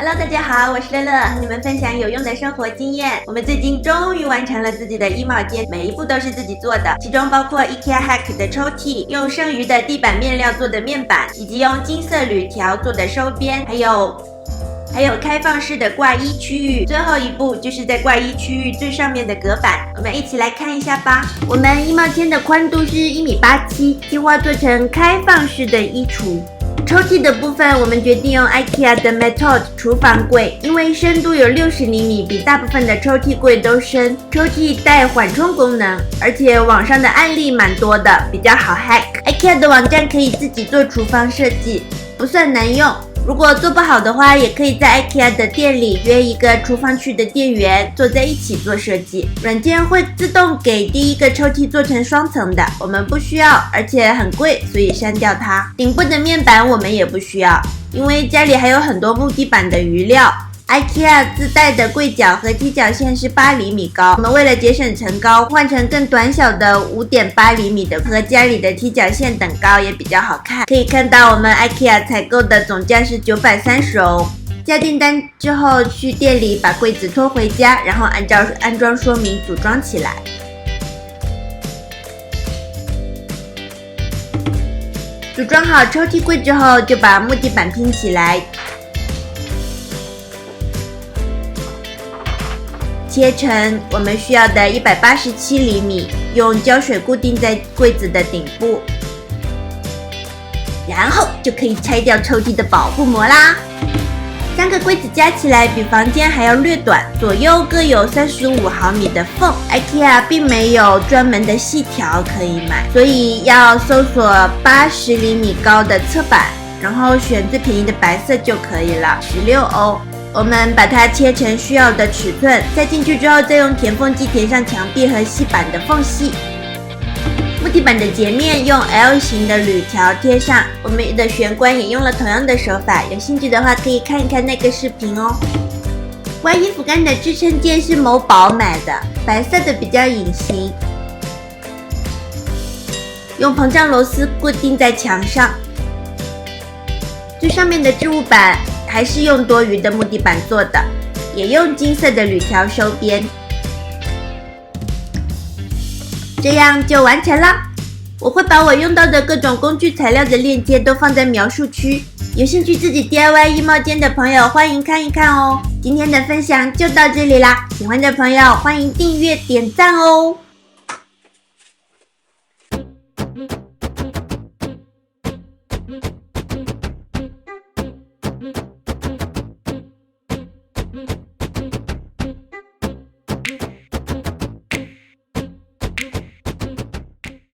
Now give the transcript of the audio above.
Hello， 大家好，我是乐乐，和你们分享有用的生活经验。我们最近终于完成了自己的衣帽间，每一步都是自己做的，其中包括 IKEA Hack 的抽屉，用剩余的地板面料做的面板，以及用金色铝条做的收边，还有开放式的挂衣区域。最后一步就是在挂衣区域最上面的隔板，我们一起来看一下吧。我们衣帽间的宽度是1.87米，计划做成开放式的衣橱。抽屉的部分，我们决定用 IKEA 的 Method 厨房柜，因为深度有60厘米，比大部分的抽屉柜都深。抽屉带缓冲功能，而且网上的案例蛮多的，比较好 hack。IKEA 的网站可以自己做厨房设计，不算难用。如果做不好的话，也可以在 IKEA 的店里约一个厨房区的店员，坐在一起做设计。软件会自动给第一个抽屉做成双层的，我们不需要，而且很贵，所以删掉它。顶部的面板我们也不需要，因为家里还有很多木地板的余料。IKEA 自带的柜角和踢脚线是8厘米高，我们为了节省层高，换成更短小的5.8厘米的，和家里的踢脚线等高也比较好看。可以看到我们 IKEA 采购的总价是930哦。下订单之后去店里把柜子拖回家，然后按照安装说明组装起来。组装好抽屉柜之后，就把木地板拼起来。切成我们需要的187厘米，用胶水固定在柜子的顶部，然后就可以拆掉抽屉的保护膜啦。3个柜子加起来比房间还要略短，左右各有35毫米的缝。IKEA 并没有专门的细条可以买，所以要搜索80厘米高的侧板，然后选最便宜的白色就可以了，16欧。我们把它切成需要的尺寸，塞进去之后再用填缝剂填上墙壁和细板的缝隙。木地板的截面用 L 型的铝条贴上，我们的玄关也用了同样的手法，有兴趣的话可以看一看那个视频哦。挂衣服杆的支撑件是某宝买的，白色的比较隐形，用膨胀螺丝固定在墙上。最上面的置物板还是用多余的木地板做的，也用金色的铝条收边，这样就完成了。我会把我用到的各种工具材料的链接都放在描述区，有兴趣自己 DIY 衣帽间的朋友欢迎看一看哦。今天的分享就到这里啦，喜欢的朋友欢迎订阅点赞哦。